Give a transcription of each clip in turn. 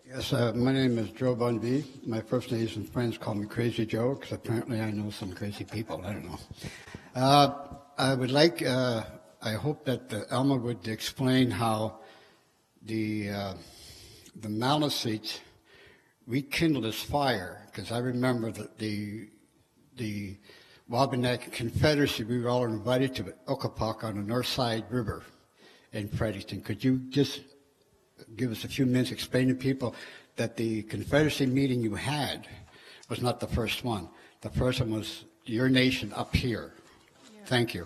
Yes, my name is Joe Bunby. My First Nation friends call me Crazy Joe because apparently I know some crazy people. I don't know. I would like, I hope that Alma would explain how the Maliseets rekindled this fire, because I remember that the Wabanaki Confederacy, we were all invited to Okapak on the North Side River in Fredericton. Could you just give us a few minutes, explain to people that the Confederacy meeting you had was not the first one. The first one was your nation up here. Yeah. Thank you.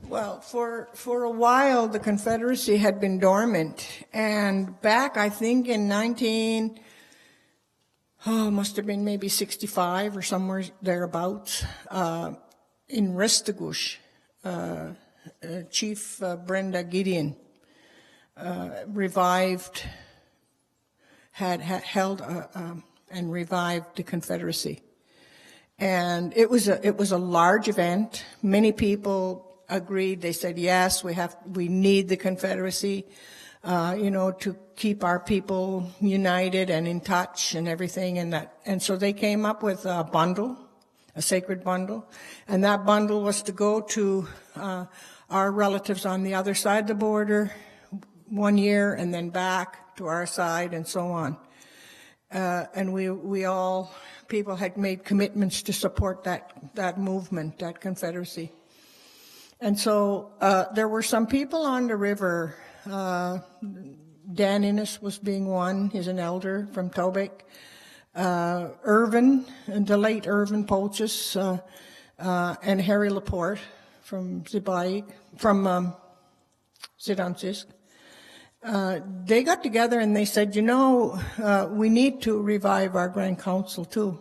Well, for a while, the Confederacy had been dormant. And back, I think, in must have been maybe 65 or somewhere thereabouts, in Restigouche, Chief Brenda Gideon had held and revived the Confederacy. And it was a large event. Many people agreed. They said, yes, we need the Confederacy, to keep our people united and in touch and everything. And so they came up with a bundle, a sacred bundle. And that bundle was to go to our relatives on the other side of the border 1 year and then back to our side and so on. And people had made commitments to support that movement, that Confederacy. And so there were some people on the river. Dan Innes was being one. He's an elder from Tobic. Irvin, the late Irvin Polchis, and Harry Laporte from Zibaik, from Zidansisk. They got together and they said, we need to revive our Grand Council too.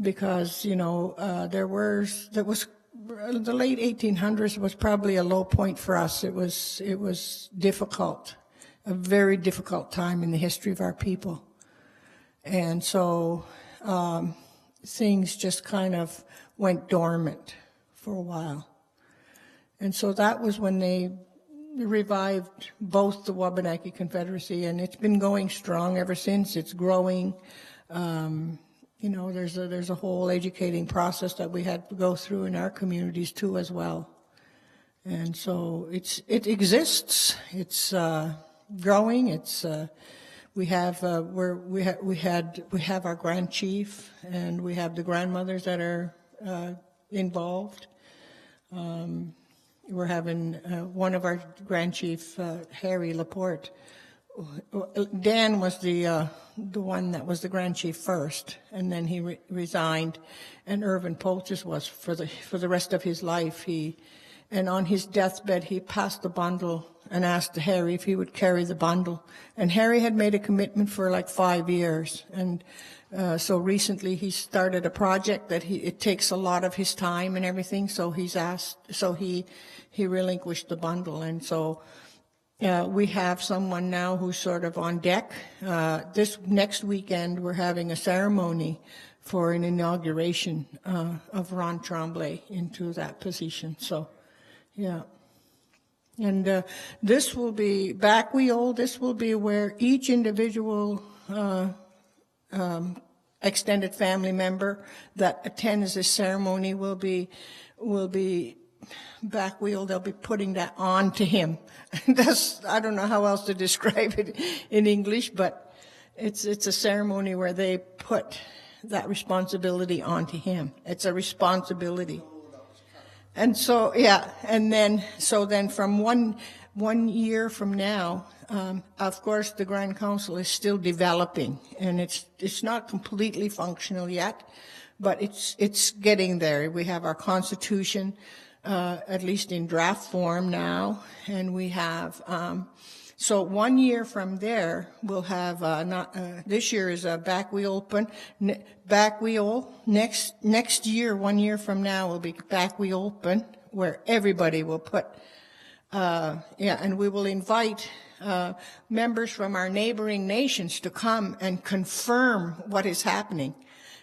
Because, there was the late 1800s was probably a low point for us. It was difficult, a very difficult time in the history of our people. And so things just kind of went dormant for a while. And so that was when they revived both the Wabanaki Confederacy, and it's been going strong ever since. It's growing. There's a whole educating process that we had to go through in our communities too as well. And so it exists. It's growing. We have our Grand Chief, and we have the grandmothers that are involved. We're having one of our Grand Chief, Harry Laporte. Dan was the one that was the Grand Chief first, and then he resigned. And Irvin Polchis was for the rest of his life. And on his deathbed, he passed the bundle and asked Harry if he would carry the bundle. And Harry had made a commitment for like 5 years. And so recently he started a project that it takes a lot of his time and everything. So he relinquished the bundle. And so we have someone now who's sort of on deck. This next weekend, we're having a ceremony for an inauguration of Ron Tremblay into that position. So, yeah. And this will be, this will be where each individual extended family member that attends this ceremony will be backwheel. They'll be putting that on to him. I don't know how else to describe it in English, but it's a ceremony where they put that responsibility onto him. It's a responsibility. And so, yeah, and then from one year from now, of course, the Grand Council is still developing, and it's not completely functional yet, but it's getting there. We have our Constitution, at least in draft form now, and we have. So 1 year from there, we'll have this year is a back wheel open. Back wheel next year, 1 year from now, will be back wheel open, where everybody will put. And we will invite members from our neighboring nations to come and confirm what is happening.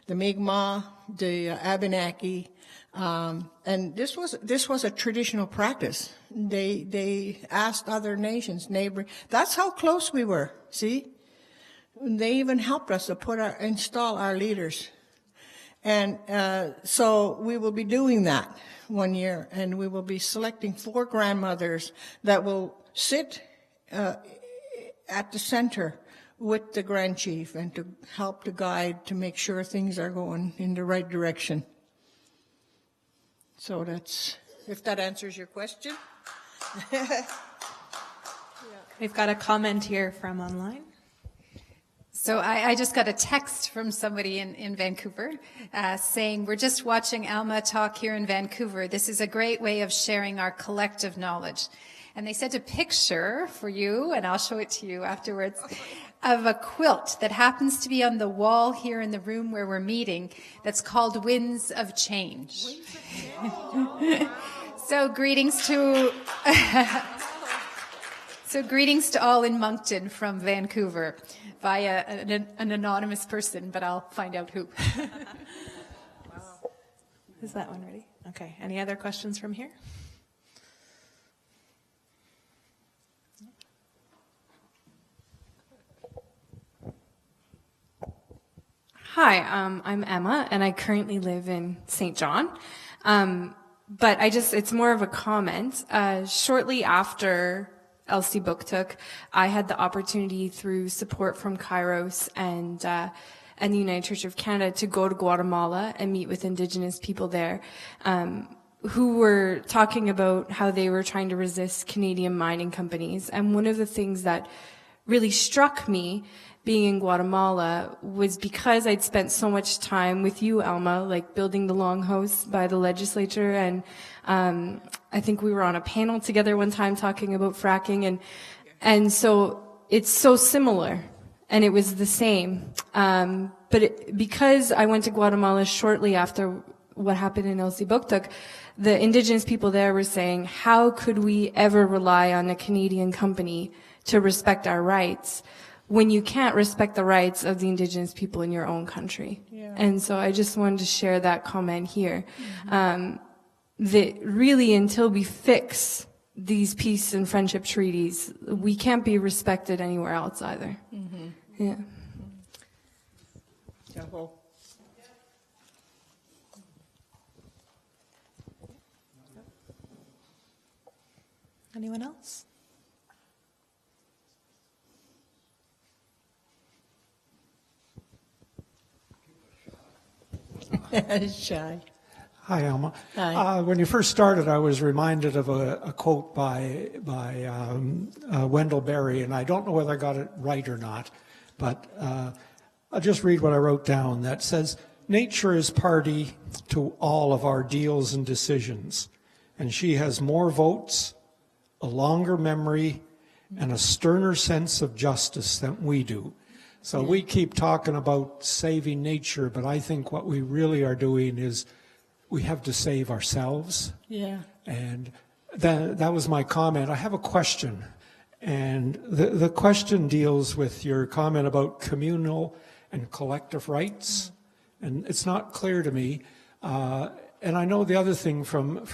The Mi'kmaq, the Abenaki, and this was a traditional practice. They asked other nations, neighboring. That's how close we were. See, They even helped us to install our leaders. And so we will be doing that one year, and we will be selecting 4 grandmothers that will sit at the center with the Grand Chief and to help to guide to make sure things are going in the right direction. So that's, if that answers your question. We've got a comment here from online. So I just got a text from somebody in Vancouver saying, we're just watching Alma talk here in Vancouver. This is a great way of sharing our collective knowledge. And they sent a picture for you, and I'll show it to you afterwards, of a quilt that happens to be on the wall here in the room where we're meeting that's called Winds of Change. So greetings to... So greetings to all in Moncton from Vancouver via an anonymous person, but I'll find out who. Wow. Is that one ready? Okay. Any other questions from here? Hi, I'm Emma, and I currently live in St. John. But it's more of a comment. Shortly after Elsie Booktook, I had the opportunity through support from Kairos and the United Church of Canada to go to Guatemala and meet with Indigenous people there, who were talking about how they were trying to resist Canadian mining companies. And one of the things that really struck me being in Guatemala was because I'd spent so much time with you, Alma, like building the longhouse by the legislature, and I think we were on a panel together one time talking about fracking, and so it's so similar, and it was the same. Because I went to Guatemala shortly after what happened in Elsie Booktook, the Indigenous people there were saying, how could we ever rely on a Canadian company to respect our rights when you can't respect the rights of the Indigenous people in your own country? Yeah. And so I just wanted to share that comment here. Mm-hmm. That really, until we fix these peace and friendship treaties, we can't be respected anywhere else either. Mm-hmm. Yeah. Mm-hmm. Anyone else? Shy. Hi, Alma. Hi. When you first started, I was reminded of a quote by Wendell Berry, and I don't know whether I got it right or not, but I'll just read what I wrote down. That says, nature is party to all of our deals and decisions, and she has more votes, a longer memory, and a sterner sense of justice than we do. So we keep talking about saving nature, but I think what we really are doing is we have to save ourselves. Yeah. And that was my comment. I have a question. And the question deals with your comment about communal and collective rights. And it's not clear to me. And I know the other thing from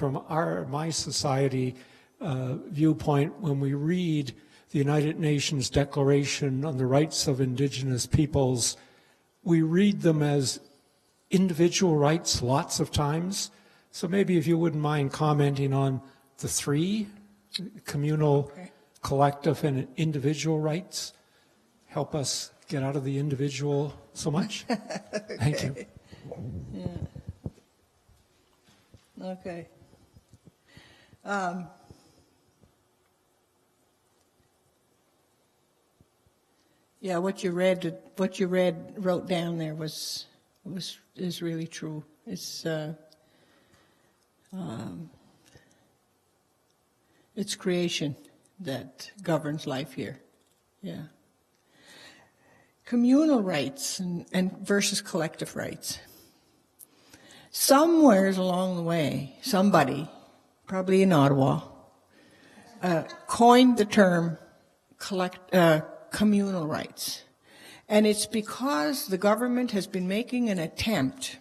my society viewpoint, when we read the United Nations Declaration on the Rights of Indigenous Peoples, we read them as individual rights lots of times. So maybe if you wouldn't mind commenting on the 3, communal, collective, and individual rights, help us get out of the individual so much. Okay. Thank you. Yeah. Okay. Yeah, what you wrote down there is really true. It's creation that governs life here. Yeah. Communal rights and versus collective rights. Somewhere along the way, somebody, probably in Ottawa, coined the term communal rights. And it's because the government has been making an attempt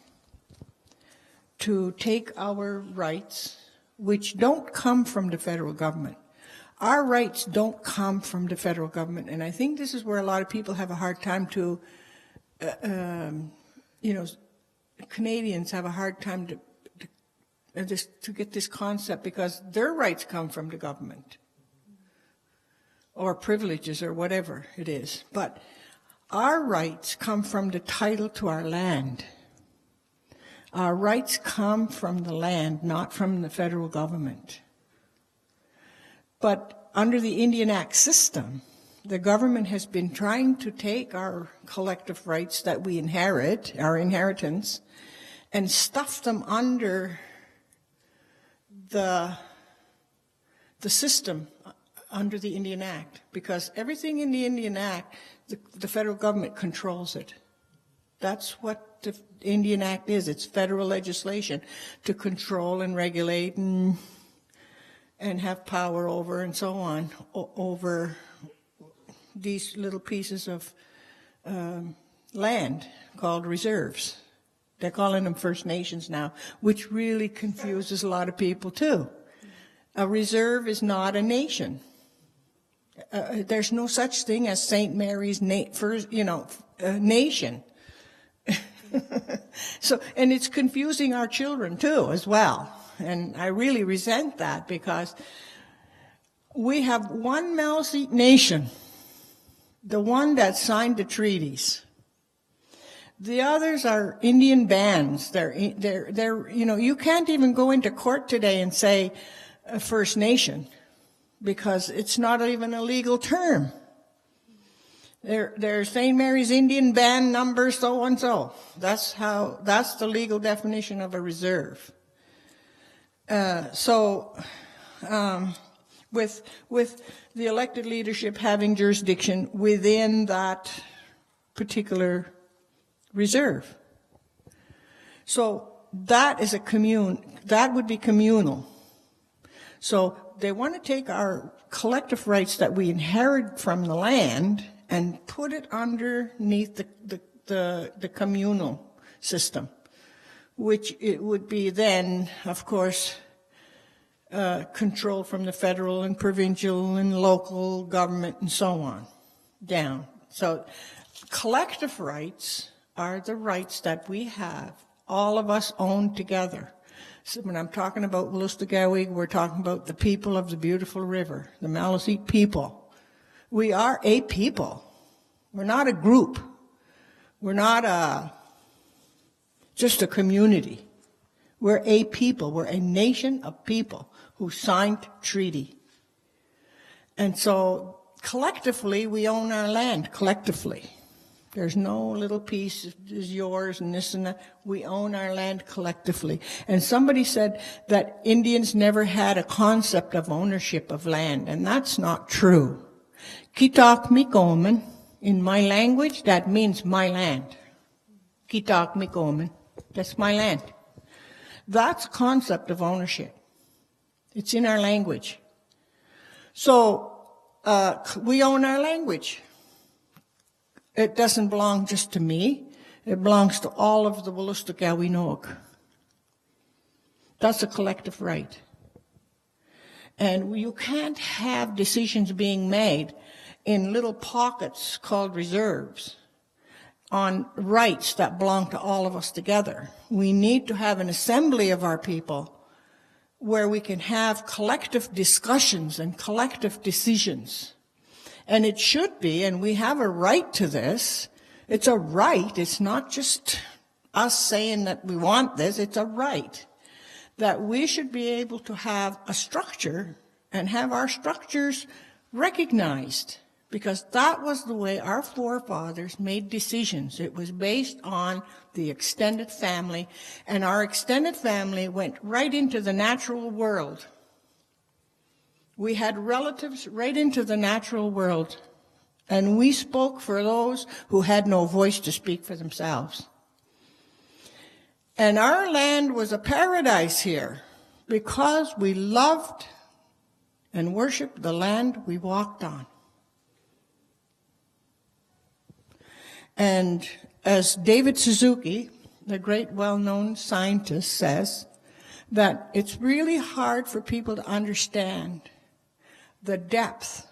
to take our rights, which don't come from the federal government. our rights don't come from the federal government. And I think this is where a lot of people have a hard time to, Canadians have a hard time to get this concept, because their rights come from the government or privileges or whatever it is. But our rights come from the title to our land. Our rights come from the land, not from the federal government. But under the Indian Act system, the government has been trying to take our collective rights that we inherit, our inheritance, and stuff them under the system under the Indian Act, because everything in the Indian Act, the federal government controls it. That's what the Indian Act is. It's federal legislation to control and regulate and have power over and so on, over these little pieces of land called reserves. They're calling them First Nations now, which really confuses a lot of people too. A reserve is not a nation. There's no such thing as St. Mary's nation. So, and it's confusing our children too, as well. And I really resent that, because we have one Maliseet nation, the one that signed the treaties. The others are Indian bands. They're you can't even go into court today and say First Nation, because it's not even a legal term. They're St. Mary's Indian band number so and so. That's the legal definition of a reserve. With the elected leadership having jurisdiction within that particular reserve. So that is that would be communal. So they want to take our collective rights that we inherit from the land and put it underneath the communal system, which it would be then, of course, control from the federal and provincial and local government and so on, down. So collective rights are the rights that we have, all of us own together. So when I'm talking about Wolastoqiyik, we're talking about the people of the beautiful river, the Maliseet people. We are a people. We're not a group. We're not just a community. We're a people. We're a nation of people who signed treaty. And so collectively, we own our land, collectively. There's no little piece is yours and this and that. We own our land collectively. And somebody said that Indians never had a concept of ownership of land, and that's not true. Kitak mikomen, in my language, that means my land. Kitak mikomen, that's my land. That's a concept of ownership. It's in our language. So we own our language. It doesn't belong just to me. It belongs to all of the Wolastoqiyik. That's a collective right. And you can't have decisions being made in little pockets called reserves on rights that belong to all of us together. We need to have an assembly of our people where we can have collective discussions and collective decisions. And it should be, and we have a right to this. It's a right. It's not just us saying that we want this. It's a right that we should be able to have a structure and have our structures recognized, because that was the way our forefathers made decisions. It was based on the extended family, and our extended family went right into the natural world. We had relatives right into the natural world, and we spoke for those who had no voice to speak for themselves. And our land was a paradise here because we loved and worshiped the land we walked on. And as David Suzuki, the great well-known scientist, says, that it's really hard for people to understand the depth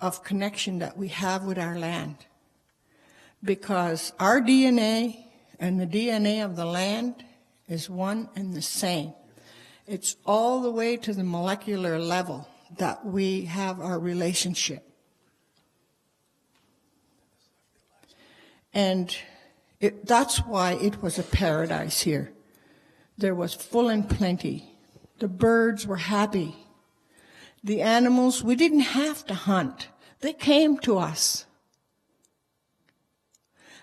of connection that we have with our land. Because our DNA and the DNA of the land is one and the same. It's all the way to the molecular level that we have our relationship. And that's why it was a paradise here. There was full and plenty. The birds were happy. The animals, we didn't have to hunt. They came to us.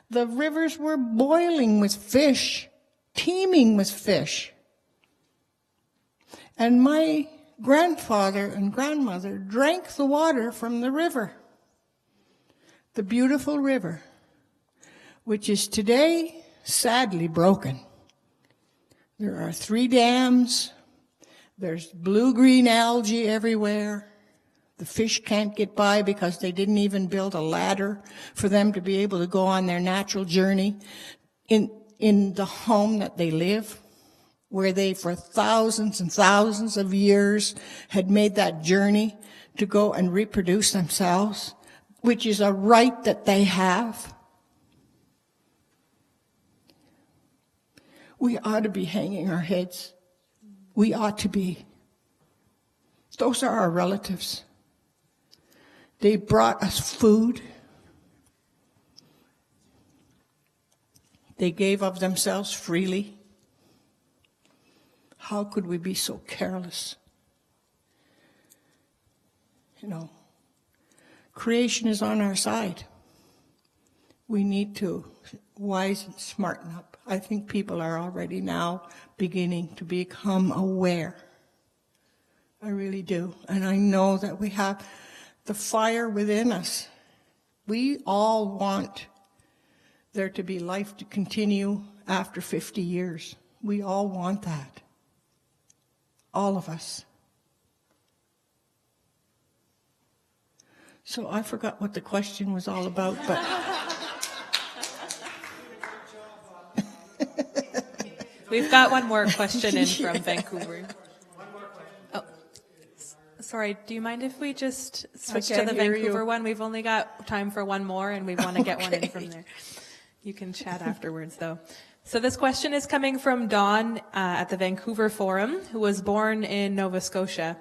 The rivers were boiling with fish, teeming with fish. And my grandfather and grandmother drank the water from the river, the beautiful river, which is today sadly broken. There are 3 dams. There's blue-green algae everywhere. The fish can't get by because they didn't even build a ladder for them to be able to go on their natural journey in the home that they live, where they for thousands and thousands of years had made that journey to go and reproduce themselves, which is a right that they have. We ought to be hanging our heads. We ought to be. Those are our relatives. They brought us food. They gave of themselves freely. How could we be so careless? You know, creation is on our side. We need to wise and smarten up. I think people are already now beginning to become aware. I really do. And I know that we have the fire within us. We all want there to be life to continue after 50 years. We all want that. All of us. So I forgot what the question was all about, but We've got one more question in from Vancouver. Oh, sorry, do you mind if we just switch to the Vancouver one? We've only got time for one more, and we want to get one in from there. You can chat afterwards, though. So this question is coming from Don at the Vancouver Forum, who was born in Nova Scotia.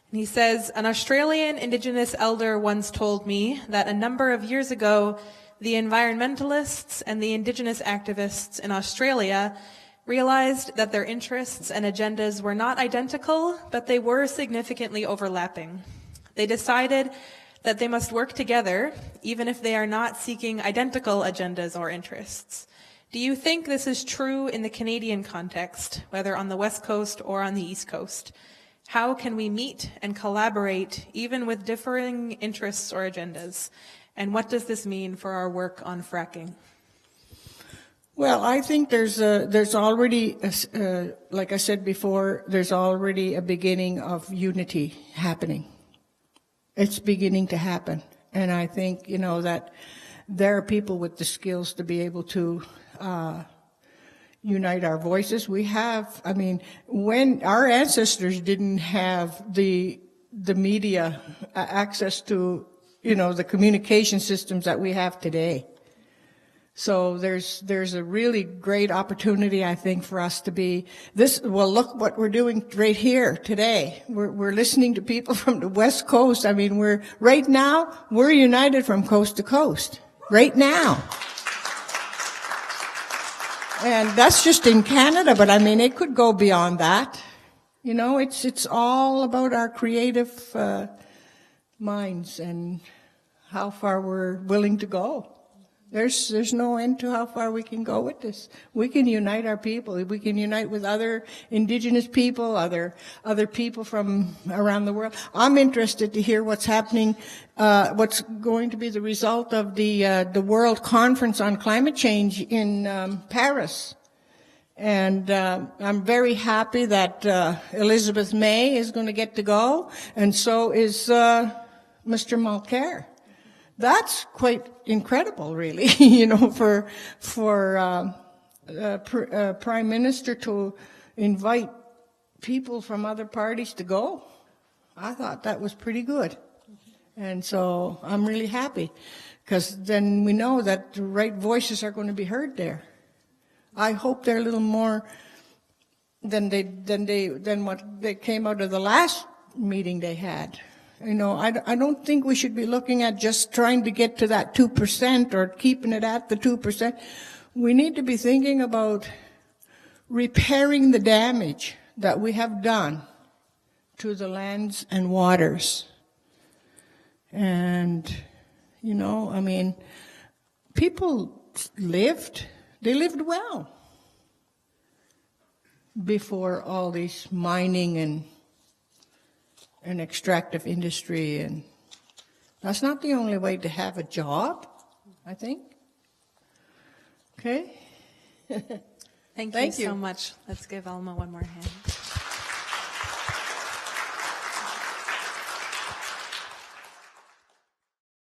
And he says, an Australian Indigenous elder once told me that a number of years ago, the environmentalists and the Indigenous activists in Australia realized that their interests and agendas were not identical, but they were significantly overlapping. They decided that they must work together, even if they are not seeking identical agendas or interests. Do you think this is true in the Canadian context, whether on the West Coast or on the East Coast? How can we meet and collaborate even with differing interests or agendas? And what does this mean for our work on fracking? well, I think there's already, like I said before, there's already a beginning of unity happening. It's beginning to happen. And I think, that there are people with the skills to be able to unite our voices. We have, when our ancestors didn't have the media access to, the communication systems that we have today. So there's a really great opportunity, I think, for us to be look what we're doing right here today. We're listening to people from the West Coast. Right now, we're united from coast to coast. Right now. And that's just in Canada, but it could go beyond that. It's all about our creative minds and how far we're willing to go. There's no end to how far we can go with this. We can unite our people. We can unite with other Indigenous people, other people from around the world. I'm interested to hear what's happening, what's going to be the result of the World Conference on Climate Change in Paris. And I'm very happy that Elizabeth May is going to get to go, and so is Mr. Mulcair. That's quite incredible, really, for Prime Minister to invite people from other parties to go. I thought that was pretty good. And so I'm really happy, because then we know that the right voices are going to be heard there. I hope they're a little more than what they came out of the last meeting they had. You know, I don't think we should be looking at just trying to get to that 2% or keeping it at the 2%. We need to be thinking about repairing the damage that we have done to the lands and waters. And, you know, I mean, people they lived well before all this mining and extractive industry, and that's not the only way to have a job, I think. Okay? Thank Thank you you. so much. Let's give Alma one more hand.